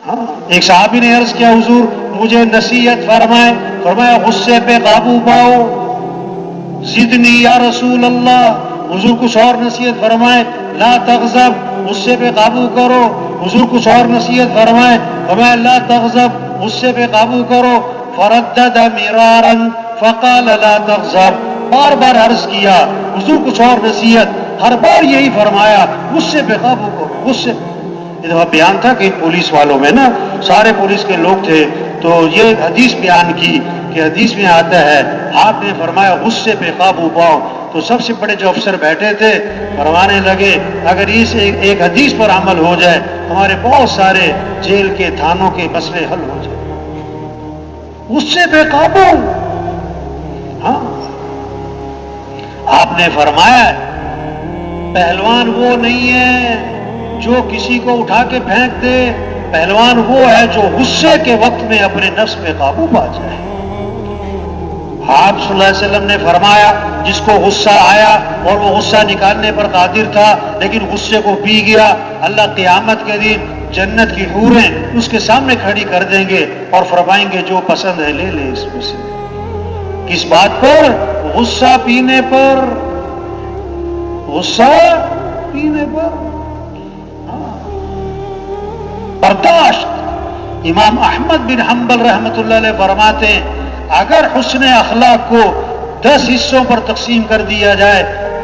ایک صحابی نے عرض کیا حضور مجھے نصیحت فرمائے. فرمایا غصے پہ قابو پاؤ. زدنی یا رسول اللہ. حضور کچھ اور نصیحت فرمائے. لا تغضب, غصے پہ قابو کرو. حضور کچھ اور نصیحت فرمائے. فرمایا لا تغضب, غصے پہ قابو کرو. فردد مرارا فقال لا تغضب. بار بار عرض کیا حضور کچھ اور نصیحت. ہر بار یہی فرمایا غصے پہ قابو کرو. غصے بیان تھا کہ پولیس والوں میں نا سارے پولیس کے لوگ تھے, تو یہ حدیث بیان کی کہ حدیث میں آتا ہے آپ نے فرمایا غصے پہ قابو پاؤ. تو سب سے بڑے جو افسر بیٹھے تھے فرمانے لگے اگر اس ایک حدیث پر عمل ہو جائے ہمارے بہت سارے جیل کے تھانوں کے مسئلے حل ہو جائے. غصے پہ قابو. ہاں آپ نے فرمایا پہلوان وہ نہیں ہے جو کسی کو اٹھا کے پھینک دے. پہلوان وہ ہے جو غصے کے وقت میں اپنے نفس پہ قابو پا جائے. آپ صلی اللہ علیہ وسلم نے فرمایا جس کو غصہ آیا اور وہ غصہ نکالنے پر قادر تھا لیکن غصے کو پی گیا, اللہ قیامت کے دن جنت کی حوریں اس کے سامنے کھڑی کر دیں گے اور فرمائیں گے جو پسند ہے لے لے اس میں سے. کس بات پر؟ غصہ پینے پر. غصہ پینے پر. برداشت. امام احمد بن حنبل رحمۃ اللہ علیہ فرماتے ہیں اگر حسن اخلاق کو 10 حصوں پر تقسیم کر دیا جائے,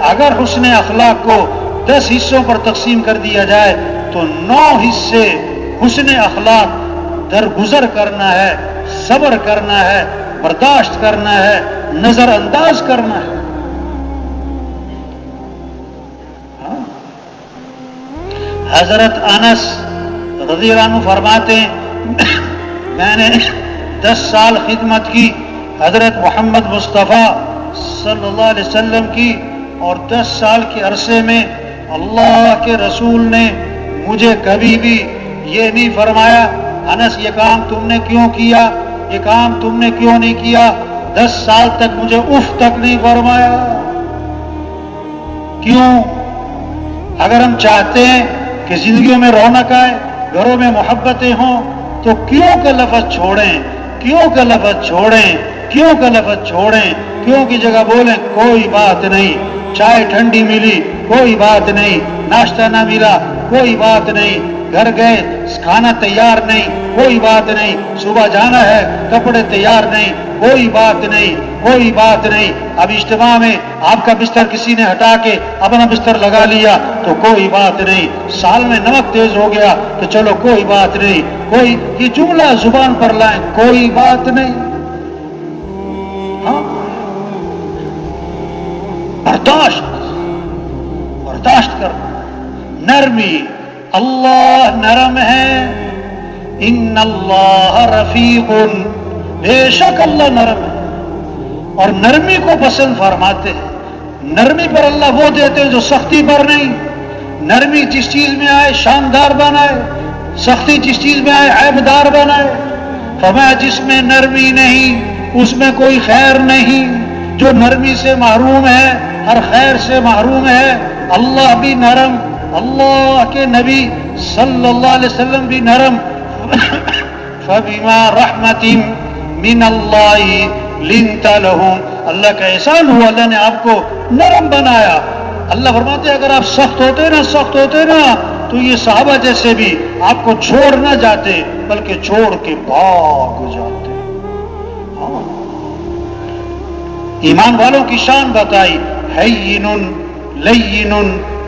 اگر حسن اخلاق کو 10 حصوں پر تقسیم کر دیا جائے تو 9 حصے حسن اخلاق درگزر کرنا ہے, صبر کرنا ہے, برداشت کرنا ہے, نظر انداز کرنا ہے. حضرت انس رضی اللہ عنہ فرماتے ہیں میں نے 10 سال خدمت کی حضرت محمد مصطفیٰ صلی اللہ علیہ وسلم کی, اور 10 سال کے عرصے میں اللہ کے رسول نے مجھے کبھی بھی یہ نہیں فرمایا انس یہ کام تم نے کیوں کیا, یہ کام تم نے کیوں نہیں کیا. 10 سال تک مجھے اف تک نہیں فرمایا. کیوں؟ اگر ہم چاہتے ہیں کہ زندگیوں میں رونق آئے, گھروں میں محبتیں ہوں, تو کیوں کا لفظ چھوڑیں, کیوں کا لفظ چھوڑیں, کیوں کا لفظ چھوڑیں. کیوں کی جگہ بولیں کوئی بات نہیں, چائے ٹھنڈی ملی کوئی بات نہیں, ناشتہ نہ ملا کوئی بات نہیں, گھر گئے کھانا تیار نہیں کوئی بات نہیں, صبح جانا ہے کپڑے تیار نہیں کوئی بات نہیں, کوئی بات نہیں. اب اجتماع میں آپ کا بستر کسی نے ہٹا کے اپنا بستر لگا لیا تو کوئی بات نہیں. سال میں نمک تیز ہو گیا تو چلو کوئی بات نہیں, کوئی یہ جملہ زبان پر لائیں کوئی بات نہیں. ہاں برداشت کرنا, نرمی. اللہ نرم ہے. ان اللہ رفیق, بے شک اللہ نرم ہے اور نرمی کو پسند فرماتے ہیں. نرمی پر اللہ وہ دیتے ہیں جو سختی پر نہیں. نرمی جس چیز میں آئے شاندار بنائے, سختی جس چیز میں آئے عیبدار بنائے. فرمایا جس میں نرمی نہیں اس میں کوئی خیر نہیں. جو نرمی سے محروم ہے ہر خیر سے محروم ہے. اللہ بھی نرم, اللہ کے نبی صلی اللہ علیہ وسلم بھی نرم. فَبِمَا رَحْمَةٍ مِّنَ اللَّهِ لِنْتَ لَهُمْ. اللہ کا احسان ہوا, اللہ نے آپ کو نرم بنایا. اللہ فرماتے ہیں اگر آپ سخت ہوتے نا تو یہ صحابہ جیسے بھی آپ کو چھوڑ نہ جاتے بلکہ چھوڑ کے بھاگ جاتے. ایمان والوں کی شان بتائی, حیّن لین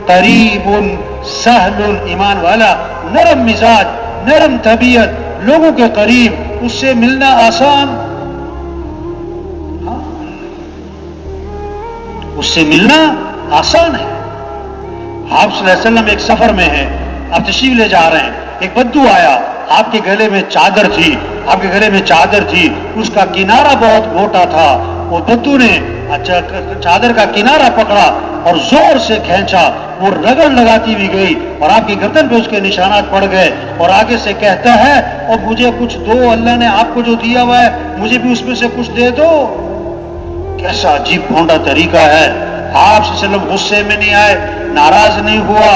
قریب سہل. ایمان والا نرم مزاج, نرم طبیعت, لوگوں کے قریب, اس سے ملنا آسان. اس سے ملنا آسان ہے. آپ صلی اللہ علیہ وسلم ایک سفر میں ہیں, آپ تشریف لے جا رہے ہیں, ایک بدو آیا, آپ کے گلے میں چادر تھی, آپ کے گلے میں چادر تھی, اس کا کنارہ بہت موٹا تھا. وہ بدو نے چادر کا کنارہ پکڑا اور زور سے کھینچا, وہ رگڑ لگاتی بھی گئی اور آپ کی گردن پہ اس کے نشانات پڑ گئے. اور آگے سے کہتا ہے اور مجھے کچھ دو, اللہ نے آپ کو جو دیا ہوا ہے مجھے بھی اس میں سے کچھ دے دو. کیسا عجیب بھونڈا طریقہ ہے. آپ صلی اللہ علیہ وسلم غصے میں نہیں آئے, ناراض نہیں ہوا,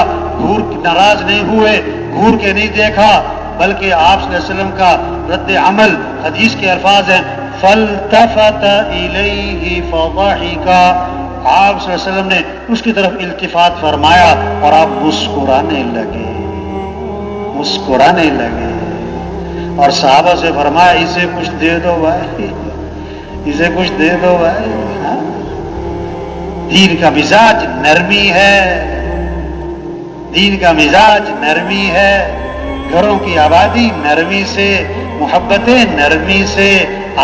ناراض نہیں ہوئے, گھور کے نہیں دیکھا, بلکہ آپ صلی اللہ علیہ وسلم کا رد عمل حدیث کے الفاظ ہیں فَالْتَفَتَ إِلَيْهِ فَضَحِكَ، آپ صلی اللہ علیہ وسلم نے اس کی طرف التفات فرمایا اور آپ مسکرانے لگے اور صحابہ سے فرمایا اسے کچھ دے دو بھائی، اسے کچھ دے دو بھائی۔ ہاں؟ دین کا مزاج نرمی ہے، دین کا مزاج نرمی ہے، گھروں کی آبادی نرمی سے، محبتیں نرمی سے،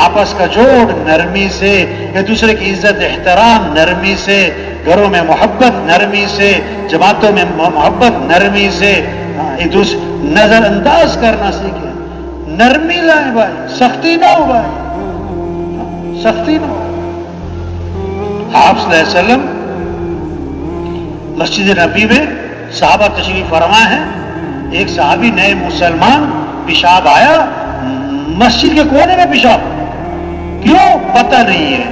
آپس کا جوڑ نرمی سے، ایک دوسرے کی عزت احترام نرمی سے، گھروں میں محبت نرمی سے، جماعتوں میں محبت نرمی سے، ایک دوسرے نظر انداز کرنا سیکھیں، نرمی لائیں بھائی، سختی نہ ہو بھائی، سختی نہ ہو۔ آپ صلی اللہ علیہ وسلم مسجد نبی میں صحابہ تشریف فرما ہیں، ایک صحابی نئے مسلمان، پیشاب آیا مسجد کے کونے میں، پیشاب کیوں پتہ نہیں ہے،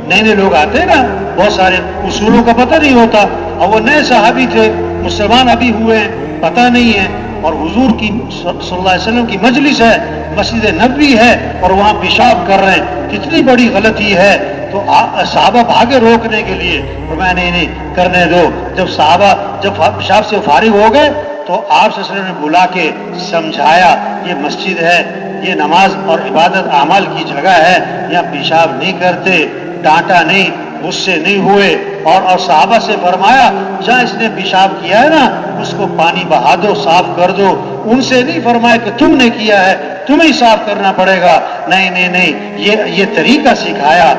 نئے نئے لوگ آتے نا، بہت سارے اصولوں کا پتہ نہیں ہوتا، اور وہ نئے صحابی تھے، مسلمان ابھی ہوئے ہیں، پتہ نہیں ہے، اور حضور کی صلی اللہ علیہ وسلم کی مجلس ہے، مسجد نبوی ہے، اور وہاں پیشاب کر رہے ہیں، کتنی بڑی غلطی ہے۔ تو صحابہ بھاگے روکنے کے لیے، اور میں نہیں کرنے دو۔ جب صحابہ جب پیشاب سے فارغ ہو گئے تو آپ صلی اللہ علیہ وسلم نے بلا کے سمجھایا، یہ مسجد ہے، یہ نماز اور عبادت اعمال کی جگہ ہے، یہاں پیشاب نہیں کرتے، ڈانٹا نہیں، غصے نہیں ہوئے، اور صحابہ سے فرمایا جہاں اس نے پیشاب کیا ہے نا اس کو پانی بہا دو، صاف کر دو۔ ان سے نہیں فرمایا کہ تم نے کیا ہے تمہیں صاف کرنا پڑے گا، نہیں، یہ طریقہ سکھایا،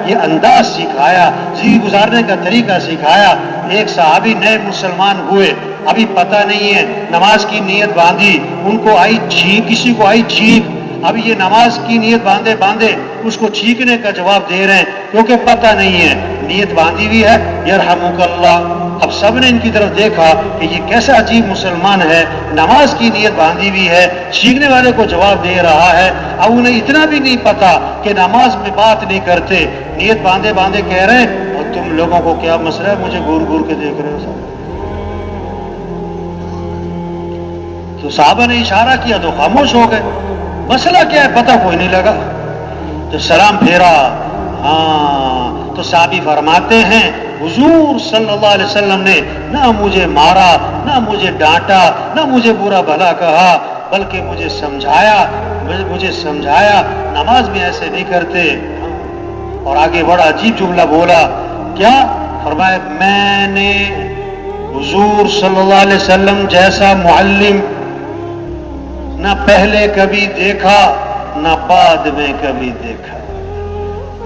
یہ انداز سکھایا، زندگی گزارنے کا طریقہ سکھایا۔ ایک صحابی نئے مسلمان ہوئے، ابھی پتہ نہیں ہے، نماز کی نیت باندھی، ان کو آئی چھینک، کسی کو آئی چھینک، اب یہ نماز کی نیت باندھے اس کو چھینکنے کا جواب دے رہے ہیں کیونکہ پتہ نہیں ہے، نیت باندھی ہوئی ہے یرحمک اللہ۔ اب سب نے ان کی طرف دیکھا کہ یہ کیسا عجیب مسلمان ہے، نماز کی نیت باندھی ہوئی ہے، چھینکنے والے کو جواب دے رہا ہے۔ اب انہیں اتنا بھی نہیں پتا کہ نماز میں بات نہیں کرتے، نیت باندھے کہہ رہے ہیں اور تم لوگوں کو کیا مسئلہ ہے، مجھے گور گور کے دیکھ رہے ہو سب۔ تو صحابہ نے اشارہ کیا تو خاموش ہو گئے، مسئلہ کیا ہے پتہ کوئی نہیں لگا۔ تو سلام پھیرا، ہاں، تو صحابی فرماتے ہیں حضور صلی اللہ علیہ وسلم نے نہ مجھے مارا، نہ مجھے ڈانٹا، نہ مجھے برا بھلا کہا، بلکہ مجھے سمجھایا نماز میں ایسے نہیں کرتے۔ اور آگے بڑا عجیب جملہ بولا، کیا فرمایا، میں نے حضور صلی اللہ علیہ وسلم جیسا معلم نہ پہلے کبھی دیکھا نہ بعد میں کبھی دیکھا،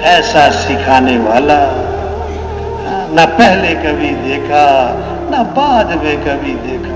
ایسا سکھانے والا نہ پہلے کبھی دیکھا نہ بعد میں کبھی دیکھا۔